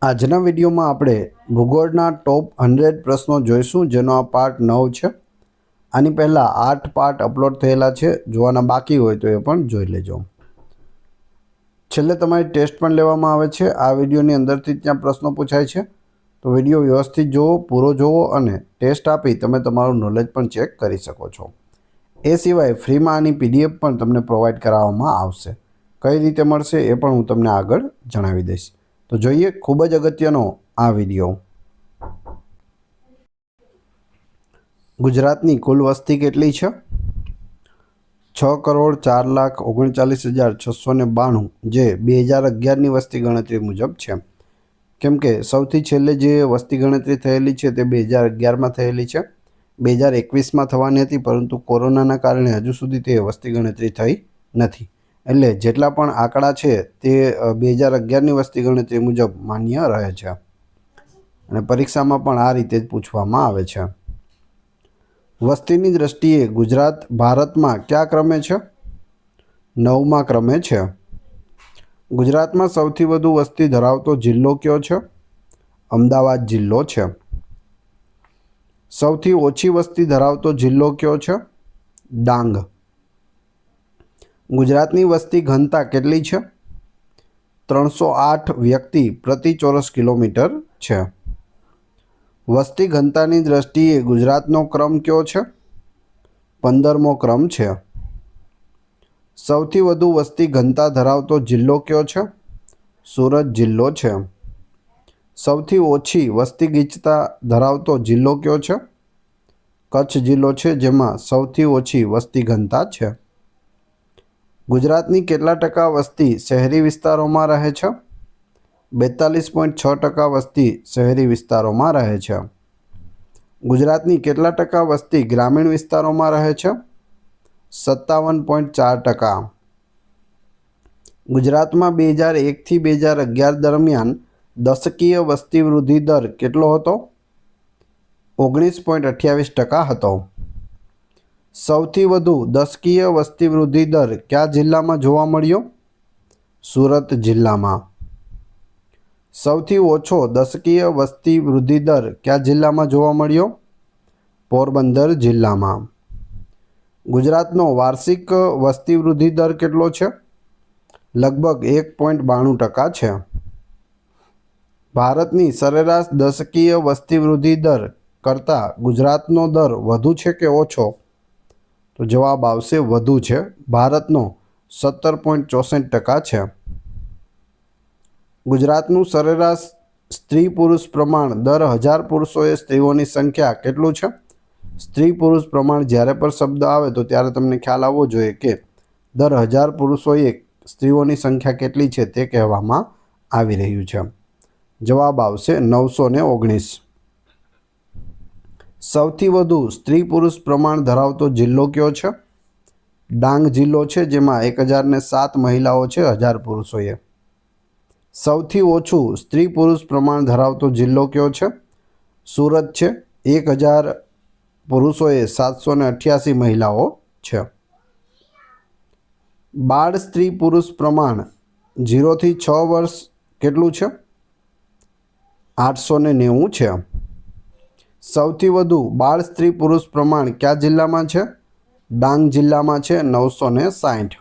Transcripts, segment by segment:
આજના વિડીયોમાં આપણે ભૂગોળના ટોપ 100 પ્રશ્નો જોઈશું, જેનો આ પાર્ટ 9 છે. આની પહેલાં 8 પાર્ટ અપલોડ થયેલા છે. જોવાના બાકી હોય તો એ પણ જોઈ લેજો. છેલ્લે તમારી ટેસ્ટ પણ લેવામાં આવે છે. આ વિડીયોની અંદરથી ત્યાં પ્રશ્નો પૂછાય છે, તો વિડીયો વ્યવસ્થિત જોવો, પૂરો જોવો અને ટેસ્ટ આપી તમે તમારું નોલેજ પણ ચેક કરી શકો છો. એ સિવાય ફ્રીમાં આની PDF પણ તમને પ્રોવાઈડ કરાવવામાં આવશે. કઈ રીતે મળશે એ પણ હું તમને આગળ જણાવી દઈશ. તો જોઈએ ખૂબ જ અગત્યનો આ વિડીયો. ગુજરાતની કુલ વસ્તી કેટલી છે? 6,04,39,692, જે 2011ની વસ્તી ગણતરી મુજબ છે. કેમ કે સૌથી છેલ્લે જે વસ્તી ગણતરી થયેલી છે તે 2011માં થયેલી છે. 2021માં થવાની હતી, પરંતુ કોરોનાના કારણે હજુ સુધી તે વસ્તી ગણતરી થઈ નથી. એટલે જેટલા પણ આંકડા છે તે 2011ની વસ્તી ગણતરી મુજબ માન્ય રહે છે અને પરીક્ષામાં પણ આ રીતે જ પૂછવામાં આવે છે. વસ્તીની દ્રષ્ટિએ ગુજરાત ભારતમાં કયા ક્રમે છે? 9મા ક્રમે છે. ગુજરાતમાં સૌથી વધુ વસ્તી ધરાવતો જિલ્લો કયો છે? અમદાવાદ જિલ્લો છે. સૌથી ઓછી વસ્તી ધરાવતો જિલ્લો કયો છે? ડાંગ. ગુજરાતની વસ્તી ઘનતા કેટલી છે? 308 વ્યક્તિ પ્રતિ ચોરસ કિલોમીટર છે. વસ્તી ઘનતાની દ્રષ્ટિએ ગુજરાતનો ક્રમ કયો છે? 15મો ક્રમ છે. સૌથી વધુ વસ્તી ઘનતા ધરાવતો જિલ્લો કયો છે? સુરત જિલ્લો છે. સૌથી ઓછી વસ્તી ગીચતા ધરાવતો જિલ્લો કયો છે? કચ્છ જિલ્લો છે, જેમાં સૌથી ઓછી વસ્તી ઘનતા છે. ગુજરાતની કેટલા ટકા વસ્તી શહેરી વિસ્તારોમાં રહે છે? 42.6% વસ્તી શહેરી વિસ્તારોમાં રહે છે. ગુજરાતની કેટલા ટકા વસ્તી ગ્રામીણ વિસ્તારોમાં રહે છે? 57.4%. ગુજરાતમાં 2001થી 2011 દરમિયાન દશકીય વસ્તી વૃદ્ધિ દર કેટલો હતો? 19.28% હતો. સૌથી વધુ દશકીય વસ્તી વૃદ્ધિ દર કયા જિલ્લામાં જોવા મળ્યો? સુરત જિલ્લામાં. સૌથી ઓછો દશકીય વસ્તી વૃદ્ધિ દર કયા જિલ્લામાં જોવા મળ્યો? પોરબંદર જિલ્લામાં. ગુજરાતનો વાર્ષિક વસ્તી વૃદ્ધિ દર કેટલો છે? લગભગ 1.92% છે. ભારતની સરેરાશ દશકીય વસ્તી વૃદ્ધિ દર કરતાં ગુજરાતનો દર વધુ છે કે ઓછો? તો જવાબ આવશે વધુ છે. ભારતનો 17.64% છે. ગુજરાતનું સરેરાશ સ્ત્રી પુરુષ પ્રમાણ દર 1000 પુરુષોએ સ્ત્રીઓની સંખ્યા કેટલું છે? સ્ત્રી પુરુષ પ્રમાણ જ્યારે પણ શબ્દ આવે તો ત્યારે તમને ખ્યાલ આવવો જોઈએ કે દર 1000 પુરુષોએ સ્ત્રીઓની સંખ્યા કેટલી છે તે કહેવામાં આવી રહ્યું છે. જવાબ આવશે 919. સૌથી વધુ સ્ત્રી પુરુષ પ્રમાણ ધરાવતો જિલ્લો કયો છે? ડાંગ જિલ્લો છે, જેમાં 1007 મહિલાઓ છે 1000 પુરુષોએ. સૌથી ઓછું સ્ત્રી પુરુષ પ્રમાણ ધરાવતો જિલ્લો કયો છે? સુરત છે. 1000 પુરુષોએ 788 મહિલાઓ છે. બાળ સ્ત્રી પુરુષ પ્રમાણ 0 થી 6 વર્ષ કેટલું છે? 890 છે. સૌથી વધુ બાળ સ્ત્રી પુરુષ પ્રમાણ કયા જિલ્લામાં છે? ડાંગ જિલ્લામાં છે, 960.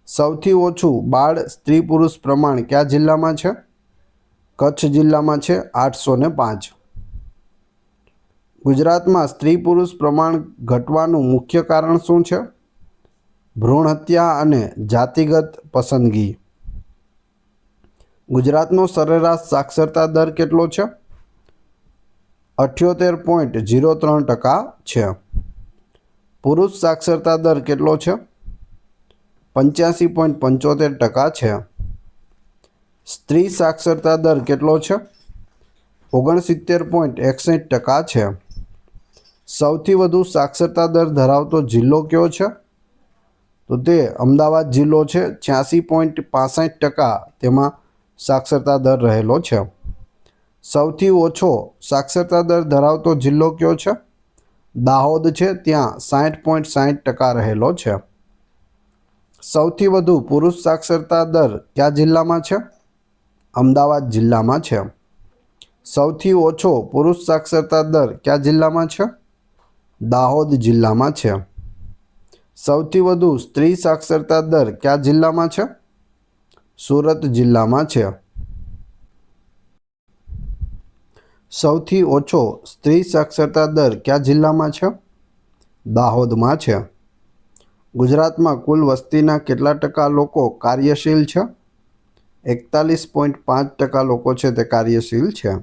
સૌથી ઓછું બાળ સ્ત્રી પુરુષ પ્રમાણ કયા જિલ્લામાં છે? કચ્છ જિલ્લામાં છે, 805. ગુજરાતમાં સ્ત્રી પુરુષ પ્રમાણ ઘટવાનું મુખ્ય કારણ શું છે? ભ્રૂણ હત્યા અને જાતિગત પસંદગી. ગુજરાતનો સરેરાશ સાક્ષરતા દર કેટલો છે? 78.03% છે. પુરુષ સાક્ષરતા દર કેટલો છે? 85.75% છે. સ્ત્રી સાક્ષરતા દર કેટલો છે? 69.61% છે. સૌથી વધુ સાક્ષરતા દર ધરાવતો જિલ્લો કયો છે? તો તે અમદાવાદ જિલ્લો છે. 86.65% તેમાં સાક્ષરતા દર રહેલો છે. સૌથી ઓછો સાક્ષરતા દર ધરાવતો જિલ્લો કયો છે? દાહોદ છે, ત્યાં 60.60% રહેલો છે. સૌથી વધુ પુરુષ સાક્ષરતા દર કયા જિલ્લામાં છે? અમદાવાદ જિલ્લામાં છે. સૌથી ઓછો પુરુષ સાક્ષરતા દર કયા જિલ્લામાં છે? દાહોદ જિલ્લામાં છે. સૌથી વધુ સ્ત્રી સાક્ષરતા દર કયા જિલ્લામાં છે? સુરત જિલ્લામાં છે. સૌથી ઓછો સ્ત્રી સાક્ષરતા દર કયા જિલ્લામાં છે? દાહોદમાં છે. ગુજરાતમાં કુલ વસ્તીના કેટલા ટકા લોકો કાર્યશીલ છે? 41.5% લોકો છે તે કાર્યશીલ છે.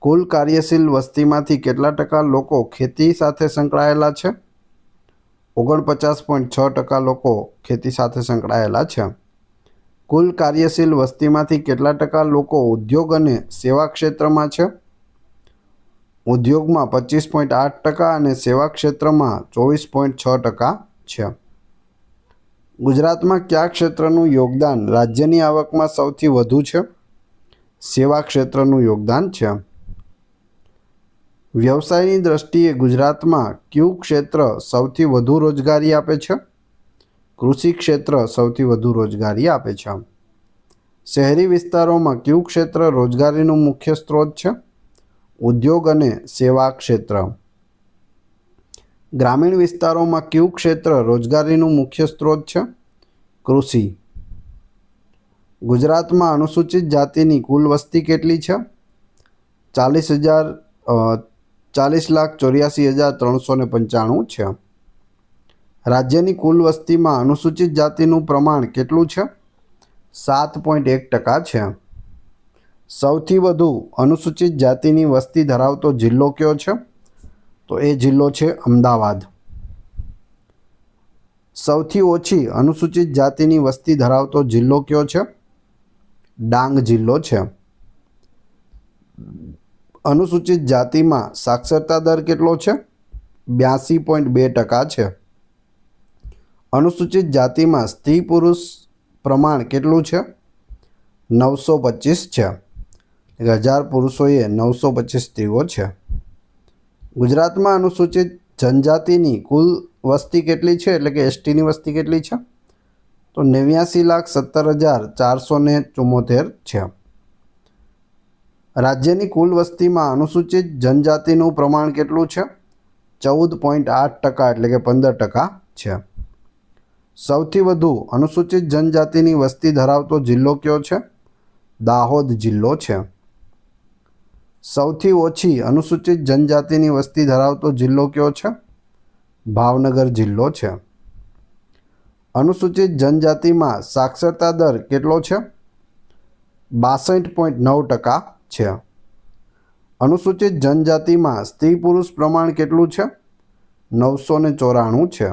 કુલ કાર્યશીલ વસ્તીમાંથી કેટલા ટકા લોકો ખેતી સાથે સંકળાયેલા છે? 49.6% લોકો ખેતી સાથે સંકળાયેલા છે. કુલ કાર્યશીલ વસ્તીમાંથી કેટલા ટકા લોકો ઉદ્યોગ અને સેવા ક્ષેત્રમાં છે? ઉદ્યોગમાં 25.8% અને સેવા ક્ષેત્રમાં 24.6% છે. ગુજરાતમાં કયા ક્ષેત્રનું યોગદાન રાજ્યની આવકમાં સૌથી વધુ છે? સેવા ક્ષેત્રનું યોગદાન છે. વ્યવસાયની દ્રષ્ટિએ ગુજરાતમાં કયું ક્ષેત્ર સૌથી વધુ રોજગારી આપે છે? કૃષિ ક્ષેત્ર સૌથી વધુ રોજગારી આપે છે. શહેરી વિસ્તારોમાં કયું ક્ષેત્ર રોજગારીનું મુખ્ય સ્ત્રોત છે? ઉદ્યોગ અને સેવા ક્ષેત્ર. ગ્રામીણ વિસ્તારોમાં કયું ક્ષેત્ર રોજગારીનું મુખ્ય સ્ત્રોત છે? કૃષિ. ગુજરાતમાં અનુસૂચિત જાતિની કુલ વસ્તી કેટલી છે? 40,84,395 છે. રાજ્યની કુલ વસ્તીમાં અનુસૂચિત જાતિનું પ્રમાણ કેટલું છે? 7.1% છે. સૌથી વધુ અનુસૂચિત જાતિની વસ્તી ધરાવતો જિલ્લો કયો છે? તો એ જિલ્લો છે અમદાવાદ. સૌથી ઓછી અનુસૂચિત જાતિની વસ્તી ધરાવતો જિલ્લો કયો છે? ડાંગ જિલ્લો છે. અનુસૂચિત જાતિમાં સાક્ષરતા દર કેટલો છે? 82.2% છે. અનુસૂચિત જાતિમાં સ્ત્રી પુરુષ પ્રમાણ કેટલું છે? 925 છે. 1000 પુરુષોએ 925 સ્ત્રીઓ છે. ગુજરાતમાં અનુસૂચિત જનજાતિની કુલ વસ્તી કેટલી છે, એટલે કે એસટીની વસ્તી કેટલી છે? તો 89,17,474 છે. રાજ્યની કુલ વસ્તીમાં અનુસૂચિત જનજાતિનું પ્રમાણ કેટલું છે? 14.8% એટલે કે 15% છે. સૌથી વધુ અનુસૂચિત જનજાતિની વસ્તી ધરાવતો જિલ્લો કયો છે? દાહોદ જિલ્લો છે. સૌથી ઓછી અનુસૂચિત જનજાતિની વસ્તી ધરાવતો જિલ્લો કયો છે? ભાવનગર જિલ્લો છે. અનુસૂચિત જનજાતિમાં સાક્ષરતા દર કેટલો છે? 62.9% છે. અનુસૂચિત જનજાતિમાં સ્ત્રી પુરુષ પ્રમાણ કેટલું છે? 994 છે.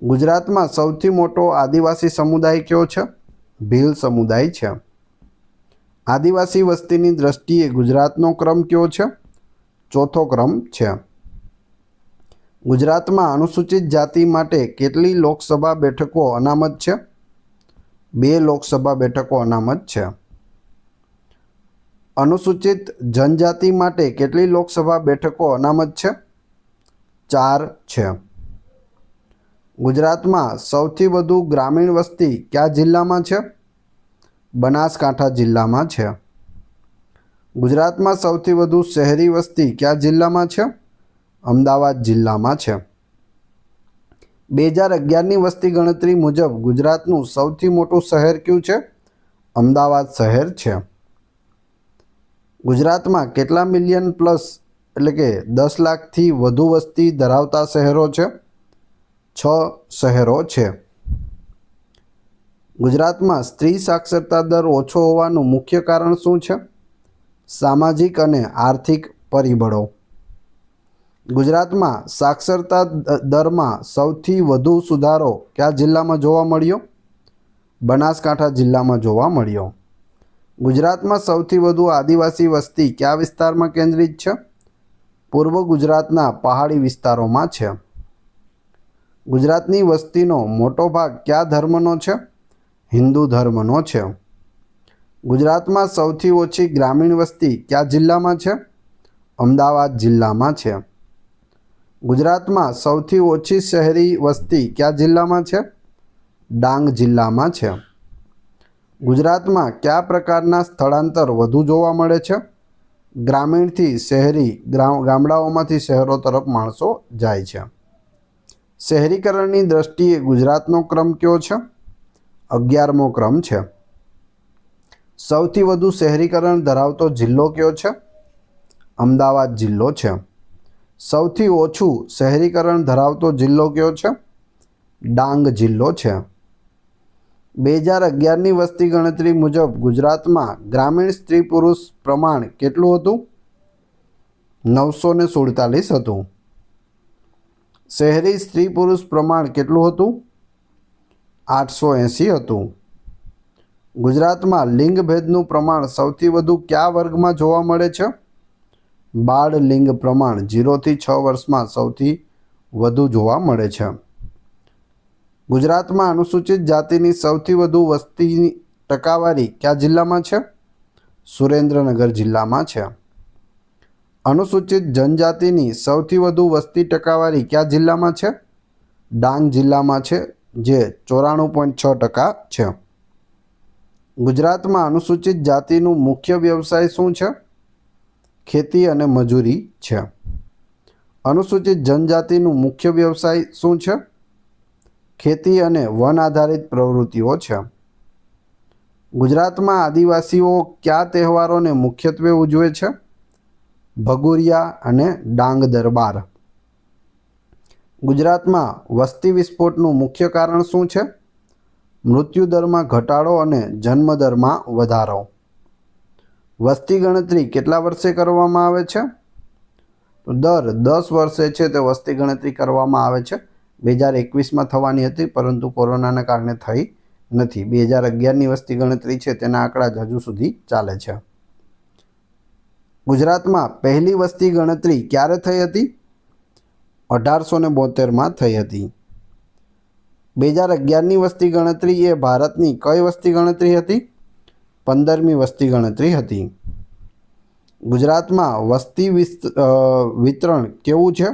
ગુજરાતમાં સૌથી મોટો આદિવાસી સમુદાય કયો છે? ભીલ સમુદાય છે. આદિવાસી વસ્તીની દ્રષ્ટિએ ગુજરાતનો ક્રમ કયો છે? ચોથો ક્રમ છે. ગુજરાતમાં અનુસૂચિત જાતિ માટે કેટલી લોકસભા બેઠકો અનામત છે? 2 લોકસભા બેઠકો અનામત છે. અનુસૂચિત જનજાતિ માટે કેટલી લોકસભા બેઠકો અનામત છે? 4 છે. ગુજરાતમાં સૌથી વધુ ગ્રામીણ વસ્તી કયા જિલ્લામાં છે? બનાસકાંઠા જિલ્લામાં છે. ગુજરાતમાં સૌથી વધુ શહેરી વસ્તી કયા જિલ્લામાં છે? અમદાવાદ જિલ્લામાં છે. 2011ની વસ્તી ગણતરી મુજબ ગુજરાતનું સૌથી મોટું શહેર કયું છે? અમદાવાદ શહેર છે. ગુજરાતમાં કેટલા મિલિયન પ્લસ એટલે કે 10 લાખથી વધુ વસ્તી ધરાવતા શહેરો છે? 6 શહેરો છે. ગુજરાતમાં સ્ત્રી સાક્ષરતા દર ઓછો હોવાનું મુખ્ય કારણ શું છે? સામાજિક અને આર્થિક પરિબળો. ગુજરાતમાં સાક્ષરતા દરમાં સૌથી વધુ સુધારો કયા જિલ્લામાં જોવા મળ્યો? બનાસકાંઠા જિલ્લામાં જોવા મળ્યો. ગુજરાતમાં સૌથી વધુ આદિવાસી વસ્તી કયા વિસ્તારમાં કેન્દ્રિત છે? પૂર્વ ગુજરાતના પહાડી વિસ્તારોમાં છે. ગુજરાતની વસ્તીનો મોટો ભાગ કયા ધર્મનો છે? હિન્દુ ધર્મનો છે. ગુજરાતમાં સૌથી ઓછી ગ્રામીણ વસ્તી કયા જિલ્લામાં છે? અમદાવાદ જિલ્લામાં છે. ગુજરાતમાં સૌથી ઓછી શહેરી વસ્તી કયા જિલ્લામાં છે? ડાંગ જિલ્લામાં છે. ગુજરાતમાં કયા પ્રકારના સ્થળાંતર વધુ જોવા મળે છે? ગ્રામીણથી શહેરી, ગામડાઓમાંથી શહેરો તરફ માણસો જાય છે. શહેરીકરણની દ્રષ્ટિએ ગુજરાતનો ક્રમ કયો છે? 11મો ક્રમ છે. સૌથી વધુ શહેરીકરણ ધરાવતો જિલ્લો કયો છે? અમદાવાદ જિલ્લો છે. સૌથી ઓછું શહેરીકરણ ધરાવતો જિલ્લો કયો છે? ડાંગ જિલ્લો છે. 2011ની વસ્તી ગણતરી મુજબ ગુજરાતમાં ગ્રામીણ સ્ત્રી પુરુષ પ્રમાણ કેટલું હતું? 947 હતું. શહેરી સ્ત્રી પુરુષ પ્રમાણ કેટલું હતું? 880 હતું. ગુજરાતમાં લિંગ ભેદનું પ્રમાણ સૌથી વધુ કયા વર્ગમાં જોવા મળે છે? બાળ લિંગ પ્રમાણ 0 થી 6 વર્ષમાં સૌથી વધુ જોવા મળે છે. ગુજરાતમાં અનુસૂચિત જાતિની સૌથી વધુ વસ્તીની ટકાવારી કયા જિલ્લામાં છે? સુરેન્દ્રનગર જિલ્લામાં છે. અનુસૂચિત જનજાતિની સૌથી વધુ વસ્તી ટકાવારી કયા જિલ્લામાં છે? ડાંગ જિલ્લામાં છે, જે 94.6% છે. ગુજરાતમાં અનુસૂચિત જાતિનું મુખ્ય વ્યવસાય શું છે? ખેતી અને મજૂરી છે. અનુસૂચિત જનજાતિનું મુખ્ય વ્યવસાય શું છે? ખેતી અને વન આધારિત પ્રવૃત્તિઓ છે. ગુજરાતમાં આદિવાસીઓ કયા તહેવારોને મુખ્યત્વે ઉજવે છે? ભગુરિયા અને ડાંગ દરબાર. ગુજરાતમાં વસ્તી વિસ્ફોટનું મુખ્ય કારણ શું છે? મૃત્યુદરમાં ઘટાડો અને જન્મદરમાં વધારો. વસ્તી ગણતરી કેટલા વર્ષે કરવામાં આવે છે? દર 10 વર્ષે છે તે વસ્તી ગણતરી કરવામાં આવે છે. 2021માં થવાની હતી, પરંતુ કોરોનાના કારણે થઈ નથી. 2011ની વસ્તી ગણતરી છે તેના આંકડા જ હજુ સુધી ચાલે છે. ગુજરાતમાં પહેલી વસ્તી ગણતરી ક્યારે થઈ હતી? 1872માં થઈ હતી. 2011ની વસ્તી ગણતરી એ ભારતની કઈ વસ્તી ગણતરી હતી? 15મી વસ્તી ગણતરી હતી. ગુજરાતમાં વસ્તી વિતરણ કેવું છે?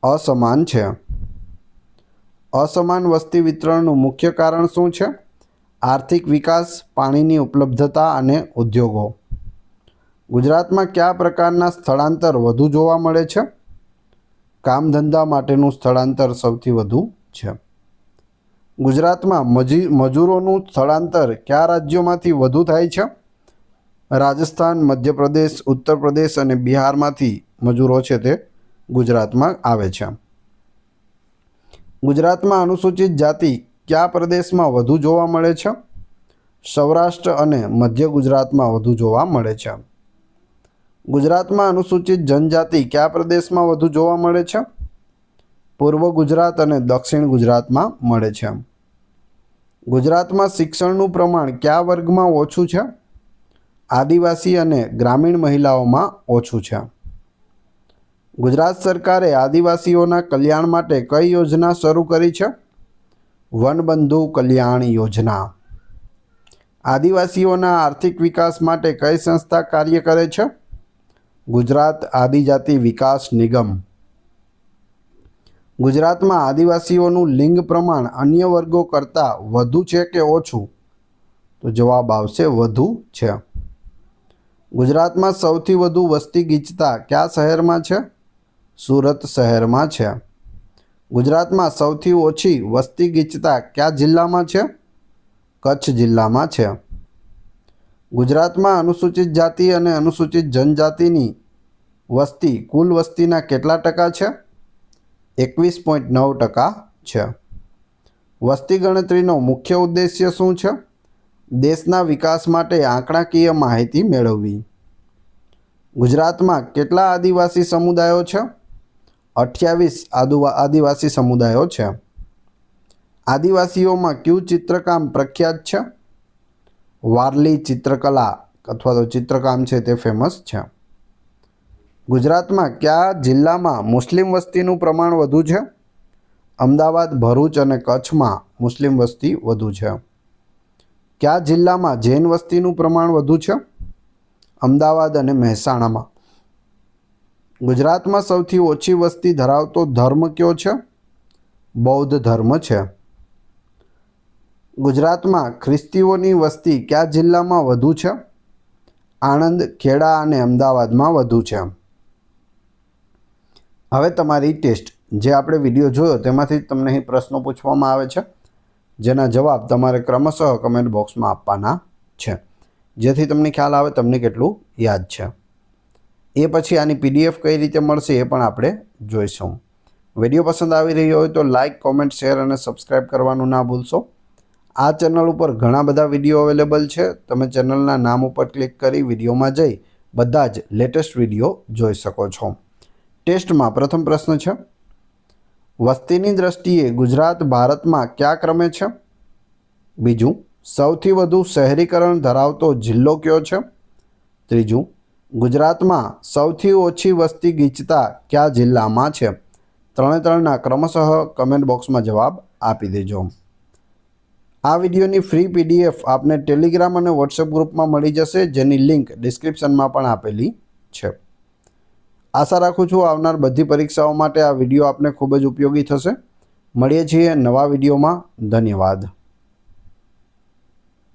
અસમાન છે. અસમાન વસ્તી વિતરણનું મુખ્ય કારણ શું છે? આર્થિક વિકાસ, પાણીની ઉપલબ્ધતા અને ઉદ્યોગો. ગુજરાતમાં કયા પ્રકારના સ્થળાંતર વધુ જોવા મળે છે? કામ ધંધા માટેનું સ્થળાંતર સૌથી વધુ છે. ગુજરાતમાં મજૂરોનું સ્થળાંતર કયા રાજ્યોમાંથી વધુ થાય છે? રાજસ્થાન, મધ્યપ્રદેશ, ઉત્તર પ્રદેશ અને બિહારમાંથી મજૂરો છે તે ગુજરાતમાં આવે છે. ગુજરાતમાં અનુસૂચિત જાતિ કયા પ્રદેશમાં વધુ જોવા મળે છે? સૌરાષ્ટ્ર અને મધ્ય ગુજરાતમાં વધુ જોવા મળે છે. ગુજરાતમાં અનુસૂચિત જનજાતિ કયા પ્રદેશમાં વધુ જોવા મળે છે? પૂર્વ ગુજરાત અને દક્ષિણ ગુજરાતમાં મળે છે. ગુજરાતમાં શિક્ષણનું પ્રમાણ કયા વર્ગમાં ઓછું છે? આદિવાસી અને ગ્રામીણ મહિલાઓમાં ઓછું છે. ગુજરાત સરકારે આદિવાસીઓના કલ્યાણ માટે કઈ યોજના શરૂ કરી છે? વનબંધુ કલ્યાણ યોજના. આદિવાસીઓના આર્થિક વિકાસ માટે કઈ સંસ્થા કાર્ય કરે છે? ગુજરાત આદિજાતિ વિકાસ નિગમ. ગુજરાતમાં આદિવાસીઓનું લિંગ પ્રમાણ અન્ય વર્ગો કરતાં વધુ છે કે ઓછું? તો જવાબ આવશે વધુ છે. ગુજરાતમાં સૌથી વધુ વસ્તી ગીચતા કયા શહેરમાં છે? સુરત શહેરમાં છે. ગુજરાતમાં સૌથી ઓછી વસ્તી ગીચતા કયા જિલ્લામાં છે? કચ્છ જિલ્લામાં છે. ગુજરાતમાં અનુસૂચિત જાતિ અને અનુસૂચિત જનજાતિની વસ્તી કુલ વસ્તીના કેટલા ટકા છે? 21.9% છે. વસ્તી ગણતરીનો મુખ્ય ઉદ્દેશ્ય શું છે? દેશના વિકાસ માટે આંકડાકીય માહિતી મેળવવી. ગુજરાતમાં કેટલા આદિવાસી સમુદાયો છે? 28 આદિવાસી સમુદાયો છે. આદિવાસીઓમાં કયું ચિત્રકામ પ્રખ્યાત છે? વારલી ચિત્રકલા અથવા તો ચિત્રકામ છે તે ફેમસ છે. ગુજરાતમાં કયા જિલ્લામાં મુસ્લિમ વસ્તીનું પ્રમાણ વધુ છે? અમદાવાદ, ભરૂચ અને કચ્છમાં મુસ્લિમ વસ્તી વધુ છે. કયા જિલ્લામાં જૈન વસ્તીનું પ્રમાણ વધુ છે? અમદાવાદ અને મહેસાણામાં. ગુજરાતમાં સૌથી ઓછી વસ્તી ધરાવતો ધર્મ કયો છે? બૌદ્ધ ધર્મ છે. ગુજરાતમાં ખ્રિસ્તીઓની વસ્તી કયા જિલ્લામાં વધુ છે? આણંદ, ખેડા અને અમદાવાદમાં વધુ છે. હવે તમારી ટેસ્ટ, જે આપણે વિડીયો જોયો તેમાંથી તમને અહીં પ્રશ્નો પૂછવામાં આવે છે, જેના જવાબ તમારે ક્રમશઃ કમેન્ટ બોક્સમાં આપવાના છે, જેથી તમને ખ્યાલ આવે તમને કેટલું યાદ છે. એ પછી આની PDF કઈ રીતે મળશે એ પણ આપણે જોઈશું. વિડીયો પસંદ આવી રહ્યો હોય તો લાઇક, કોમેન્ટ, શેર અને સબસ્ક્રાઈબ કરવાનું ના ભૂલશો. આ ચેનલ ઉપર ઘણા બધા વિડીયો અવેલેબલ છે. તમે ચેનલના નામ ઉપર ક્લિક કરી વિડીયોમાં જઈ બધા જ લેટેસ્ટ વિડીયો જોઈ શકો છો. ટેસ્ટમાં પ્રથમ પ્રશ્ન છે, વસ્તીની દ્રષ્ટિએ ગુજરાત ભારતમાં કયા ક્રમે છે? બીજું, સૌથી વધુ શહેરીકરણ ધરાવતો જિલ્લો કયો છે? ત્રીજું, ગુજરાતમાં સૌથી ઓછી વસ્તી ગીચતા કયા જિલ્લામાં છે? ત્રણે ત્રણના ક્રમશઃ કમેન્ટ બોક્સમાં જવાબ આપી દેજો. આ વિડીયોની ફ્રી PDF આપને ટેલિગ્રામ અને વોટ્સએપ ગ્રુપમાં મળી જશે, જેની લિંક ડિસ્ક્રિપ્શનમાં પણ આપેલી છે. આશા રાખું છું આવનાર બધી પરીક્ષાઓ માટે આ વિડીયો આપને ખૂબ જ ઉપયોગી થશે. મળીએ છીએ નવા વિડીયોમાં. ધન્યવાદ.